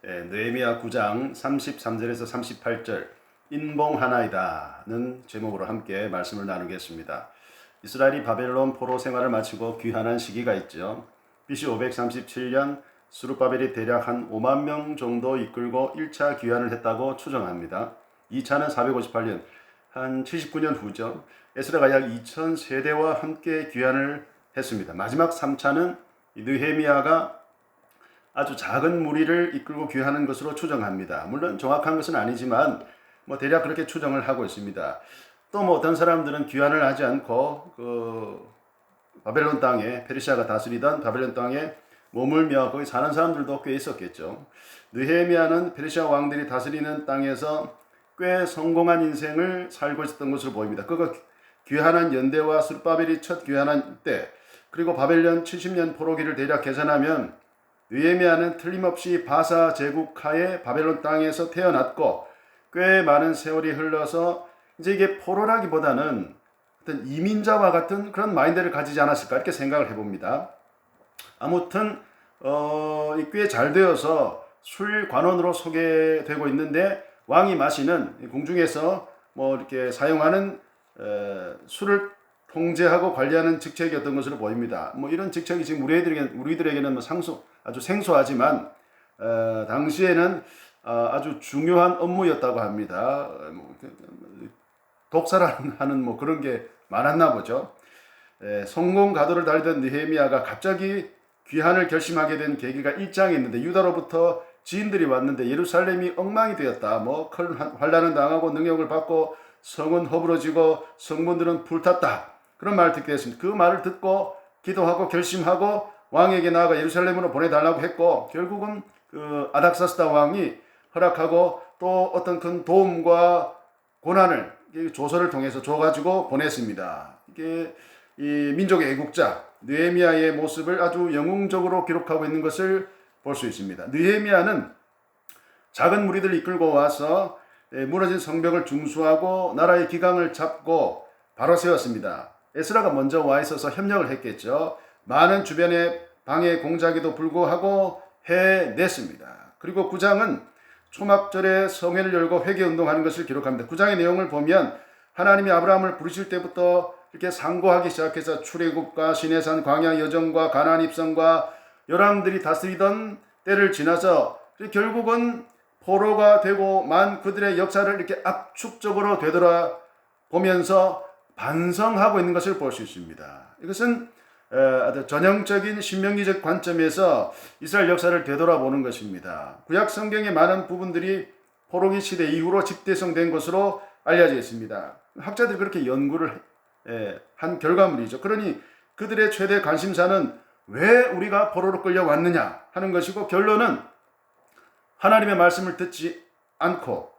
느헤미야 9장 33절에서 38절 인봉하나이다는 제목으로 함께 말씀을 나누겠습니다. 이스라엘이 바벨론 포로 생활을 마치고 귀환한 시기가 있죠. BC 537년 스룹바벨이 대략 한 5만 명 정도 이끌고 1차 귀환을 했다고 추정합니다. 2차는 458년, 한 79년 후죠. 에스라가 약 2000세대와 함께 귀환을 했습니다. 마지막 3차는 느헤미야가 아주 작은 무리를 이끌고 귀환하는 것으로 추정합니다. 물론 정확한 것은 아니지만 대략 그렇게 추정을 하고 있습니다. 또 어떤 사람들은 귀환을 하지 않고 바벨론 땅에 페르시아가 다스리던 바벨론 땅에 머물며 거기 사는 사람들도 꽤 있었겠죠. 느헤미야는 페르시아 왕들이 다스리는 땅에서 꽤 성공한 인생을 살고 있었던 것으로 보입니다. 그가 귀환한 연대와 스룹바벨이 첫 귀환한 때, 그리고 바벨론 70년 포로기를 대략 계산하면 느헤미야는 틀림없이 바사 제국 하에 바벨론 땅에서 태어났고 꽤 많은 세월이 흘러서 이제 이게 포로라기보다는 어떤 이민자와 같은 그런 마인드를 가지지 않았을까 이렇게 생각을 해봅니다. 아무튼 꽤 잘 되어서 술관원으로 소개되고 있는데 왕이 마시는 공중에서 이렇게 사용하는 술을 통제하고 관리하는 직책이었던 것으로 보입니다. 이런 직책이 지금 우리들에게는 아주 생소하지만 당시에는 아주 중요한 업무였다고 합니다. 독살하는 그런 게 많았나 보죠. 성공 가도를 달리던 느헤미야가 갑자기 귀환을 결심하게 된 계기가 1장에 있는데, 유다로부터 지인들이 왔는데 예루살렘이 엉망이 되었다. 큰 환난을 당하고 능욕을 받고 성은 허물어지고 성문들은 불탔다. 그런 말을 듣게 됐습니다. 그 말을 듣고 기도하고 결심하고 왕에게 나아가 예루살렘으로 보내달라고 했고, 결국은 아닥사스다 왕이 허락하고 또 어떤 큰 도움과 고난을 조서를 통해서 줘가지고 보냈습니다. 이게 이 민족의 애국자 느헤미야의 모습을 아주 영웅적으로 기록하고 있는 것을 볼 수 있습니다. 느헤미야는 작은 무리들을 이끌고 와서 무너진 성벽을 중수하고 나라의 기강을 잡고 바로 세웠습니다. 에스라가 먼저 와 있어서 협력을 했겠죠. 많은 주변의 방해 공작에도 불구하고 해냈습니다. 그리고 9장은 초막절에 성회를 열고 회개운동하는 것을 기록합니다. 9장의 내용을 보면 하나님이 아브라함을 부르실 때부터 이렇게 상고하기 시작해서 출애굽과 시내산 광야 여정과 가나안 입성과 열왕들이 다스리던 때를 지나서 결국은 포로가 되고 만 그들의 역사를 이렇게 압축적으로 되돌아보면서 반성하고 있는 것을 볼 수 있습니다. 이것은 아주 전형적인 신명기적 관점에서 이스라엘 역사를 되돌아보는 것입니다. 구약 성경의 많은 부분들이 포로기 시대 이후로 집대성된 것으로 알려져 있습니다. 학자들이 그렇게 연구를 한 결과물이죠. 그러니 그들의 최대 관심사는 왜 우리가 포로로 끌려왔느냐 하는 것이고, 결론은 하나님의 말씀을 듣지 않고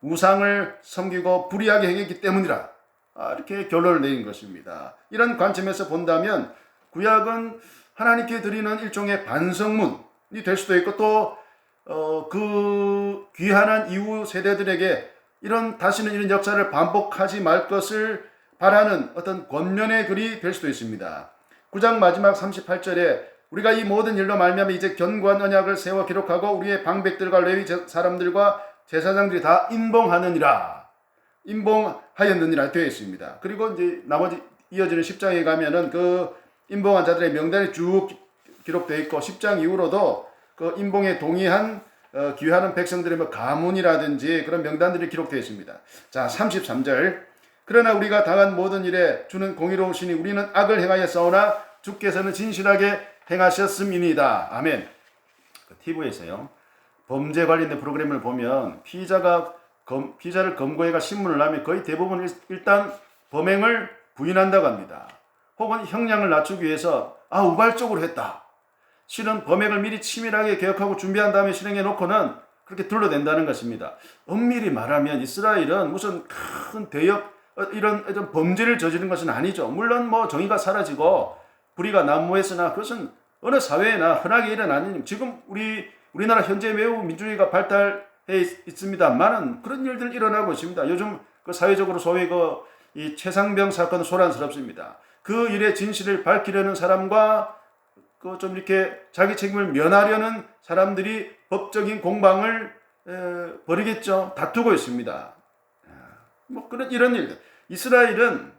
우상을 섬기고 불의하게 행했기 때문이라, 이렇게 결론을 내린 것입니다. 이런 관점에서 본다면 구약은 하나님께 드리는 일종의 반성문이 될 수도 있고, 또 그 귀환한 이후 세대들에게 다시는 이런 역사를 반복하지 말 것을 바라는 어떤 권면의 글이 될 수도 있습니다. 9장 마지막 38절에 우리가 이 모든 일로 말미암아 이제 견고한 언약을 세워 기록하고 우리의 방백들과 레위 사람들과 제사장들이 다 인봉하였느니라 되어 있습니다. 그리고 이제 나머지 이어지는 10장에 가면은 그 인봉한 자들의 명단이 쭉 기록되어 있고, 10장 이후로도 그 인봉에 동의한 귀환한 백성들의 가문이라든지 그런 명단들이 기록되어 있습니다. 자, 33절. 그러나 우리가 당한 모든 일에 주는 공의로우시니 우리는 악을 행하였사오나 주께서는 진실하게 행하셨음이니이다. 아멘. TV에서요, 범죄 관련된 프로그램을 보면 피의자를 검거해가 신문을 하면 거의 대부분 일단 범행을 부인한다고 합니다. 혹은 형량을 낮추기 위해서 우발적으로 했다. 실은 범행을 미리 치밀하게 계획하고 준비한 다음에 실행해 놓고는 그렇게 둘러댄다는 것입니다. 엄밀히 말하면 이스라엘은 무슨 큰 대역 이런 범죄를 저지른 것은 아니죠. 물론 정의가 사라지고 불의가 난무했으나 그것은 어느 사회에나 흔하게 일어나는, 지금 우리나라 현재 매우 민주주의가 발달해 있습니다만은 그런 일들 일어나고 있습니다. 요즘 사회적으로 소위 이 최상병 사건은 소란스럽습니다. 그 일의 진실을 밝히려는 사람과 그 좀 이렇게 자기 책임을 면하려는 사람들이 법적인 공방을 벌이겠죠. 다투고 있습니다. 뭐 그런 이런 일들. 이스라엘은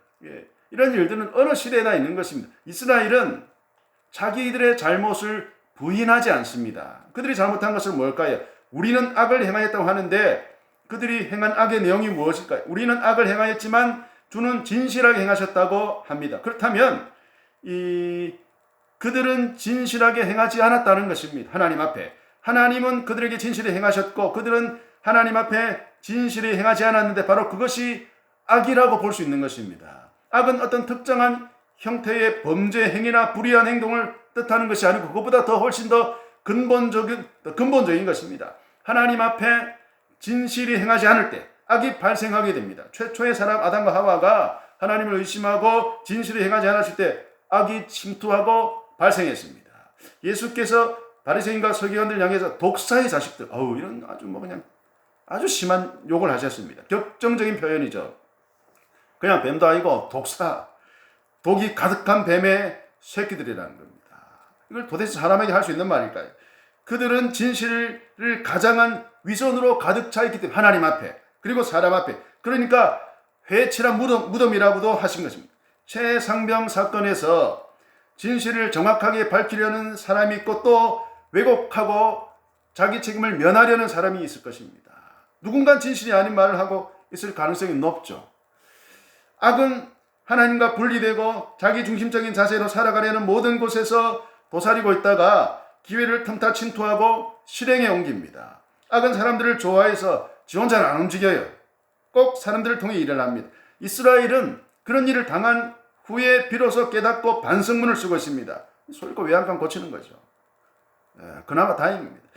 이런 일들은 어느 시대나 있는 것입니다. 이스라엘은 자기들의 잘못을 부인하지 않습니다. 그들이 잘못한 것은 뭘까요? 우리는 악을 행하였다고 하는데 그들이 행한 악의 내용이 무엇일까요? 우리는 악을 행하였지만 주는 진실하게 행하셨다고 합니다. 그렇다면 그들은 진실하게 행하지 않았다는 것입니다. 하나님 앞에. 하나님은 그들에게 진실히 행하셨고 그들은 하나님 앞에 진실히 행하지 않았는데 바로 그것이 악이라고 볼 수 있는 것입니다. 악은 어떤 특정한 형태의 범죄 행위나 불의한 행동을 뜻하는 것이 아니고 그것보다 더 훨씬 더 근본적인 것입니다. 하나님 앞에 진실이 행하지 않을 때 악이 발생하게 됩니다. 최초의 사람 아담과 하와가 하나님을 의심하고 진실이 행하지 않았을 때 악이 침투하고 발생했습니다. 예수께서 바리새인과 서기관들 향해서 독사의 자식들, 이런 아주 심한 욕을 하셨습니다. 격정적인 표현이죠. 그냥 뱀도 아니고 독사, 독이 가득한 뱀의 새끼들이라는 겁니다. 이걸 도대체 사람에게 할 수 있는 말일까요? 그들은 진실을 가장한 위선으로 가득 차 있기 때문에 하나님 앞에 그리고 사람 앞에 그러니까 회칠한 무덤이라고도 하신 것입니다. 최상병 사건에서 진실을 정확하게 밝히려는 사람이 있고 또 왜곡하고 자기 책임을 면하려는 사람이 있을 것입니다. 누군가 진실이 아닌 말을 하고 있을 가능성이 높죠. 악은 하나님과 분리되고 자기 중심적인 자세로 살아가려는 모든 곳에서 도사리고 있다가 기회를 틈타 침투하고 실행에 옮깁니다. 악은 사람들을 좋아해서 지 혼자는 안 움직여요. 꼭 사람들을 통해 일을 합니다. 이스라엘은 그런 일을 당한 후에 비로소 깨닫고 반성문을 쓰고 있습니다. 소리고 외양간 고치는 거죠. 그나마 다행입니다.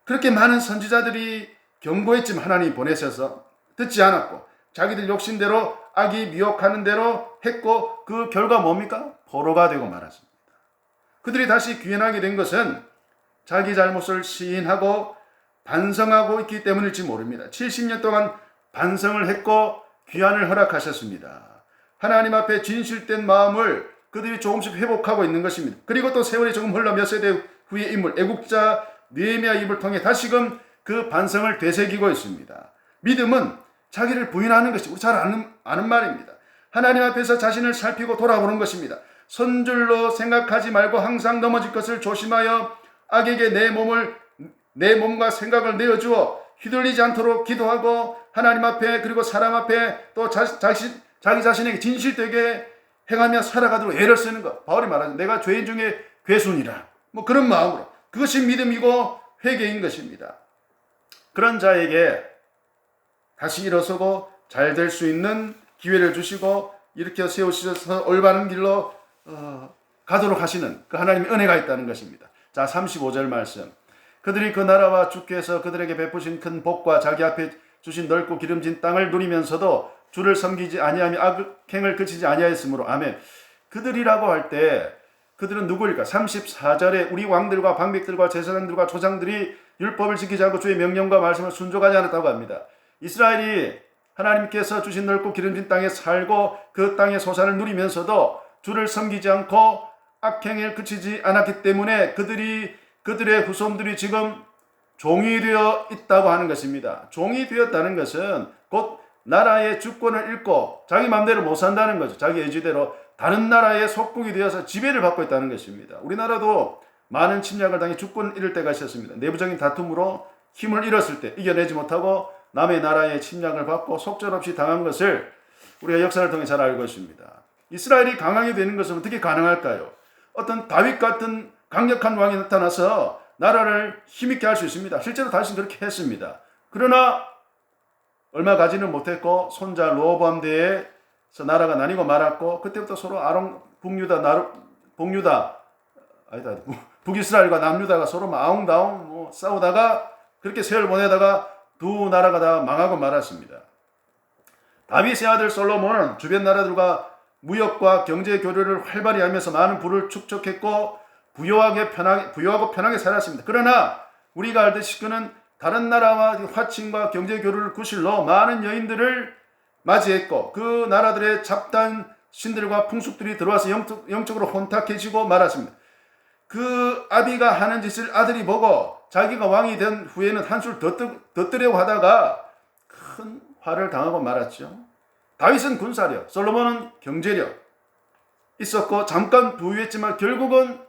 그렇게 많은 선지자들이 경고했지만 하나님이 보내셔서 듣지 않았고 자기들 욕심대로 악이 미혹하는 대로 했고 그 결과 뭡니까? 포로가 되고 말았습니다. 그들이 다시 귀환하게 된 것은 자기 잘못을 시인하고 반성하고 있기 때문일지 모릅니다. 70년 동안 반성을 했고 귀환을 허락하셨습니다. 하나님 앞에 진실된 마음을 그들이 조금씩 회복하고 있는 것입니다. 그리고 또 세월이 조금 흘러 몇 세대 후의 인물 애국자 느헤미야 입을 통해 다시금 그 반성을 되새기고 있습니다. 믿음은 자기를 부인하는 것이 우리 잘 아는 말입니다. 하나님 앞에서 자신을 살피고 돌아보는 것입니다. 선줄로 생각하지 말고 항상 넘어질 것을 조심하여 악에게 내 몸과 생각을 내어주어 휘둘리지 않도록 기도하고 하나님 앞에 그리고 사람 앞에 또 자기 자신에게 진실되게 행하며 살아가도록 애를 쓰는 것. 바울이 말하죠. 내가 죄인 중에 괴순이라. 그런 마음으로. 그것이 믿음이고 회개인 것입니다. 그런 자에게 다시 일어서고 잘 될 수 있는 기회를 주시고 일으켜 세우셔서 올바른 길로 가도록 하시는 그 하나님의 은혜가 있다는 것입니다. 자, 35절 말씀. 그들이 그 나라와 주께서 그들에게 베푸신 큰 복과 자기 앞에 주신 넓고 기름진 땅을 누리면서도 주를 섬기지 아니하며 악행을 그치지 아니하였으므로. 아멘. 그들이라고 할 때 그들은 누구일까? 34절에 우리 왕들과 방백들과 제사장들과 조상들이 율법을 지키지 않고 주의 명령과 말씀을 순종하지 않았다고 합니다. 이스라엘이 하나님께서 주신 넓고 기름진 땅에 살고 그 땅의 소산을 누리면서도 주를 섬기지 않고 악행을 그치지 않았기 때문에 그들의 후손들이 지금 종이 되어 있다고 하는 것입니다. 종이 되었다는 것은 곧 나라의 주권을 잃고 자기 마음대로 못 산다는 거죠. 자기 의지대로 다른 나라의 속국이 되어서 지배를 받고 있다는 것입니다. 우리나라도 많은 침략을 당해 주권을 잃을 때가 있었습니다. 내부적인 다툼으로 힘을 잃었을 때 이겨내지 못하고 남의 나라의 침략을 받고 속절없이 당한 것을 우리가 역사를 통해 잘 알고 있습니다. 이스라엘이 강하게 되는 것은 어떻게 가능할까요? 어떤 다윗 같은 강력한 왕이 나타나서 나라를 힘있게 할 수 있습니다. 실제로 다윗은 그렇게 했습니다. 그러나 얼마 가지는 못했고 손자 로보암 대에서 나라가 나뉘고 말았고 그때부터 서로 북이스라엘과 남유다가 서로 아웅다웅 싸우다가 그렇게 세월 보내다가 두 나라가 다 망하고 말았습니다. 다윗의 아들 솔로몬은 주변 나라들과 무역과 경제 교류를 활발히 하면서 많은 부를 축적했고 부유하고 편하게 살았습니다. 그러나 우리가 알듯이 그는 다른 나라와 화친과 경제 교류를 구실로 많은 여인들을 맞이했고 그 나라들의 잡다한 신들과 풍습들이 들어와서 영적으로 혼탁해지고 말았습니다. 그 아비가 하는 짓을 아들이 보고 자기가 왕이 된 후에는 한술 더 뜨려고 하다가 큰 화를 당하고 말았죠. 다윗은 군사력, 솔로몬은 경제력 있었고 잠깐 부유했지만 결국은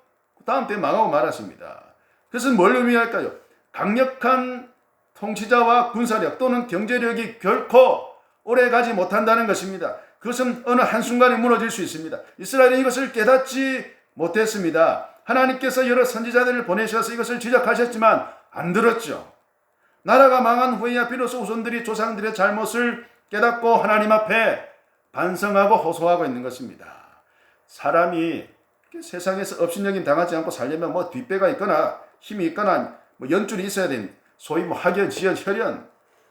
다음 때 망하고 말았습니다. 그것은 뭘 의미할까요? 강력한 통치자와 군사력 또는 경제력이 결코 오래가지 못한다는 것입니다. 그것은 어느 한순간에 무너질 수 있습니다. 이스라엘은 이것을 깨닫지 못했습니다. 하나님께서 여러 선지자들을 보내셔서 이것을 지적하셨지만 안 들었죠. 나라가 망한 후에야 비로소 후손들이 조상들의 잘못을 깨닫고 하나님 앞에 반성하고 호소하고 있는 것입니다. 사람이 세상에서 업신여김 당하지 않고 살려면 뭐 뒷배가 있거나 힘이 있거나 뭐 연줄이 있어야 됩니다. 소위 뭐 학연, 지연, 혈연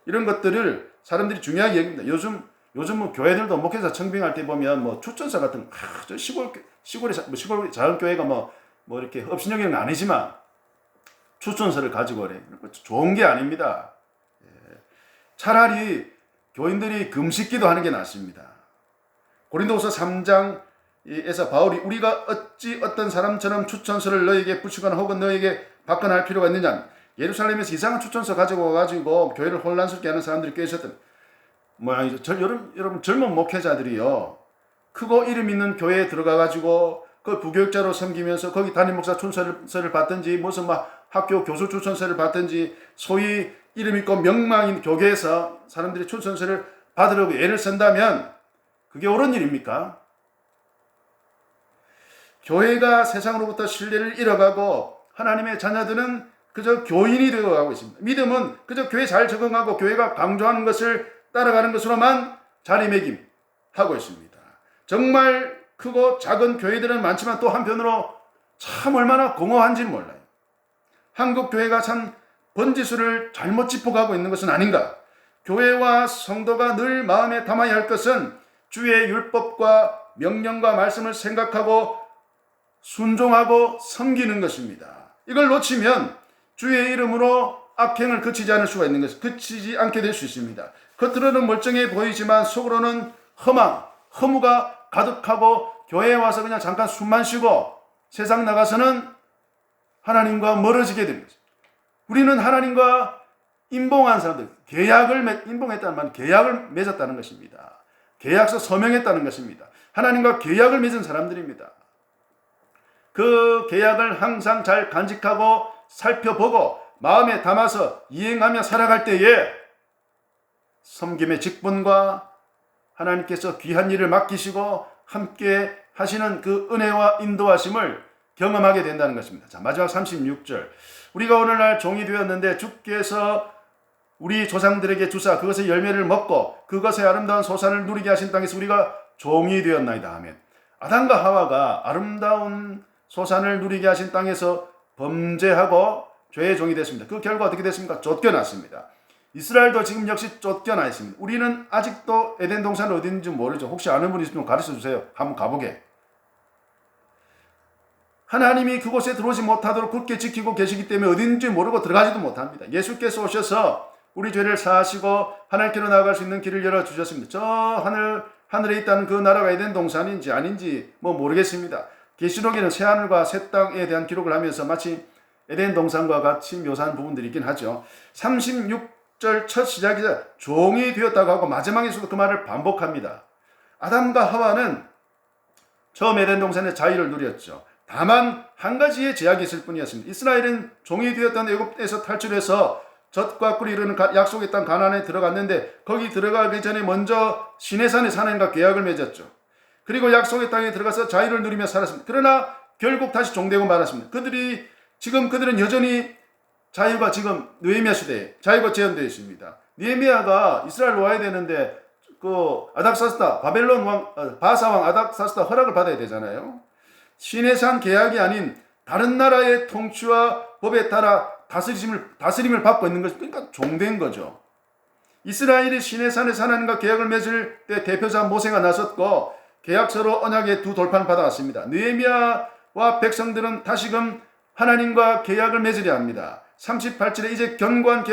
이런 것들을 사람들이 중요하게 여깁니다. 요즘 뭐 교회들도 목회자 청빙할 때 보면 뭐 추천서 같은 저 시골 작은 교회가 뭐 이렇게 업신여기는 아니지만 추천서를 가지고 오래. 좋은 게 아닙니다. 차라리 교인들이 금식기도 하는 게 낫습니다. 고린도후서 3장에서 바울이 우리가 어찌 어떤 사람처럼 추천서를 너에게 붙이거나 혹은 너에게 받거나 할 필요가 있느냐. 예루살렘에서 이상한 추천서 가지고 와가지고 교회를 혼란스럽게 하는 사람들이 꽤 있었던 여러분 젊은 목회자들이요. 크고 이름 있는 교회에 들어가가지고 그 부교육자로 섬기면서 거기 담임 목사 추천서를 받든지 무슨 학교 교수 추천서를 받든지 소위 이름 있고 명망인 교계에서 사람들이 추천서를 받으려고 애를 쓴다면 그게 옳은 일입니까? 교회가 세상으로부터 신뢰를 잃어가고 하나님의 자녀들은 그저 교인이 되어가고 있습니다. 믿음은 그저 교회 잘 적응하고 교회가 강조하는 것을 따라가는 것으로만 자리매김하고 있습니다. 정말 크고 작은 교회들은 많지만 또 한편으로 참 얼마나 공허한지는 몰라요. 한국 교회가 참 번지수를 잘못 짚어가고 있는 것은 아닌가. 교회와 성도가 늘 마음에 담아야 할 것은 주의 율법과 명령과 말씀을 생각하고 순종하고 섬기는 것입니다. 이걸 놓치면 주의 이름으로 악행을 그치지 않을 수가 있는 것입니다. 그치지 않게 될 수 있습니다. 겉으로는 멀쩡해 보이지만 속으로는 허무가 가득하고 교회에 와서 그냥 잠깐 숨만 쉬고 세상 나가서는 하나님과 멀어지게 됩니다. 우리는 하나님과 인봉한 사람들, 인봉했다는 말은 계약을 맺었다는 것입니다. 계약서 서명했다는 것입니다. 하나님과 계약을 맺은 사람들입니다. 그 계약을 항상 잘 간직하고 살펴보고 마음에 담아서 이행하며 살아갈 때에 섬김의 직분과 하나님께서 귀한 일을 맡기시고 함께 하시는 그 은혜와 인도하심을 경험하게 된다는 것입니다. 자, 마지막 36절. 우리가 오늘날 종이 되었는데 주께서 우리 조상들에게 주사 그것의 열매를 먹고 그것의 아름다운 소산을 누리게 하신 땅에서 우리가 종이 되었나이다. 아멘. 아담과 하와가 아름다운 소산을 누리게 하신 땅에서 범죄하고 죄의 종이 됐습니다. 그 결과 어떻게 됐습니까? 쫓겨났습니다. 이스라엘도 지금 역시 쫓겨나 있습니다. 우리는 아직도 에덴 동산은 어딘지 모르죠. 혹시 아는 분 있으면 가르쳐 주세요. 한번 가보게. 하나님이 그곳에 들어오지 못하도록 굳게 지키고 계시기 때문에 어딘지 모르고 들어가지도 못합니다. 예수께서 오셔서 우리 죄를 사하시고 하나님께로 나아갈 수 있는 길을 열어주셨습니다. 저 하늘에 있다는 그 나라가 에덴 동산인지 아닌지 모르겠습니다. 계시록에는 새하늘과 새 땅에 대한 기록을 하면서 마치 에덴 동산과 같이 묘사한 부분들이 있긴 하죠. 36절 첫 시작이자 종이 되었다고 하고 마지막에서도 그 말을 반복합니다. 아담과 하와는 처음 에덴 동산의 자유를 누렸죠. 다만 한 가지의 제약이 있을 뿐이었습니다. 이스라엘은 종이 되었던 애굽에서 탈출해서 젖과 꿀이 흐르는 약속의 땅 가나안에 들어갔는데 거기 들어가기 전에 먼저 시내산의 하나님과 계약을 맺었죠. 그리고 약속의 땅에 들어가서 자유를 누리며 살았습니다. 그러나 결국 다시 종되고 말았습니다. 그들은 여전히 자유가 지금 느헤미야 시대에 자유가 제한되어 있습니다. 느헤미야가 이스라엘로 와야 되는데 그 아닥사스다 바벨론 왕 바사왕 아닥사스다 허락을 받아야 되잖아요. 시내산 계약이 아닌 다른 나라의 통치와 법에 따라 다스림을 받고 있는 것, 그러니까 종된 거죠. 이스라엘이 시내산에서 하나님과 계약을 맺을 때 대표자 모세가 나섰고 계약서로 언약의 두 돌판을 받아왔습니다. 느헤미야와 백성들은 다시금 하나님과 계약을 맺으려 합니다. 38절에 이제 견고한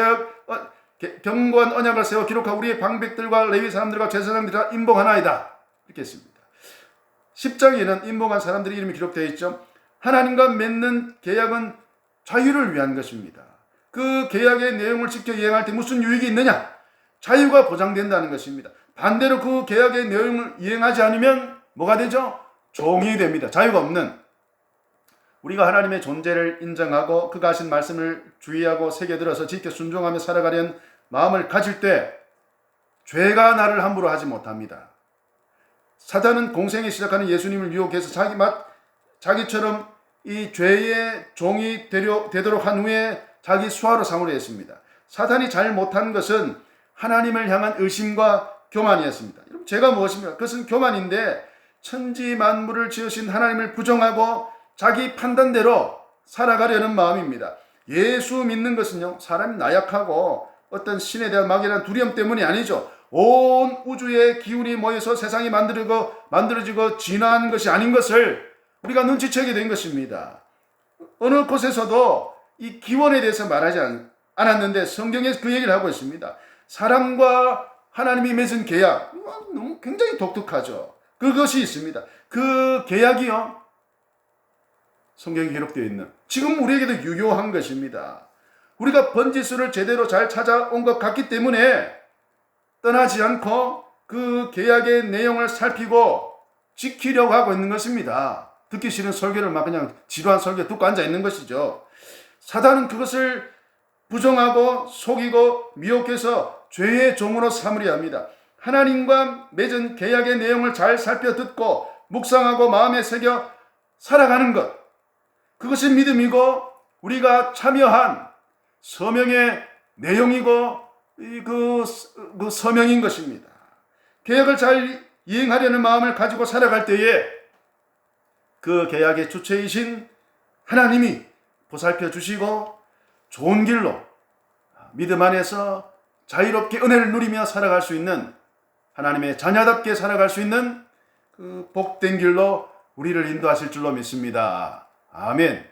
언약을 세워 기록하고 우리의 방백들과 레위 사람들과 제사장들과 인봉하나이다. 이렇게 했습니다. 10장에는 인봉한 사람들의 이름이 기록되어 있죠. 하나님과 맺는 계약은 자유를 위한 것입니다. 그 계약의 내용을 지켜 이행할 때 무슨 유익이 있느냐? 자유가 보장된다는 것입니다. 반대로 그 계약의 내용을 이행하지 않으면 뭐가 되죠? 종이 됩니다. 자유가 없는. 우리가 하나님의 존재를 인정하고 그가 하신 말씀을 주의하고 새겨들어서 지켜 순종하며 살아가려는 마음을 가질 때 죄가 나를 함부로 하지 못합니다. 사단은 공생에 시작하는 예수님을 유혹해서 자기처럼 이 죄의 종이 되도록 한 후에 자기 수하로 삼으려 했습니다. 사탄이 잘 못한 것은 하나님을 향한 의심과 교만이었습니다. 여러분, 죄가 무엇입니까? 그것은 교만인데 천지 만물을 지으신 하나님을 부정하고 자기 판단대로 살아가려는 마음입니다. 예수 믿는 것은요, 사람이 나약하고 어떤 신에 대한 막연한 두려움 때문이 아니죠. 온 우주의 기운이 모여서 세상이 만들어지고 진화한 것이 아닌 것을 우리가 눈치채게 된 것입니다. 어느 곳에서도 이 기원에 대해서 말하지 않았는데 성경에서 그 얘기를 하고 있습니다. 사람과 하나님이 맺은 계약, 굉장히 독특하죠. 그것이 있습니다. 그 계약이요, 성경에 기록되어 있는, 지금 우리에게도 유효한 것입니다. 우리가 번지수를 제대로 잘 찾아온 것 같기 때문에 떠나지 않고 그 계약의 내용을 살피고 지키려고 하고 있는 것입니다. 듣기 싫은 설교를 막 그냥 지루한 설교 듣고 앉아 있는 것이죠. 사단은 그것을 부정하고 속이고 미혹해서 죄의 종으로 삼으려 합니다. 하나님과 맺은 계약의 내용을 잘 살펴 듣고 묵상하고 마음에 새겨 살아가는 것, 그것이 믿음이고 우리가 참여한 서명의 내용이고 그 서명인 것입니다. 계약을 잘 이행하려는 마음을 가지고 살아갈 때에 그 계약의 주체이신 하나님이 보살펴 주시고 좋은 길로 믿음 안에서 자유롭게 은혜를 누리며 살아갈 수 있는, 하나님의 자녀답게 살아갈 수 있는 그 복된 길로 우리를 인도하실 줄로 믿습니다. 아멘.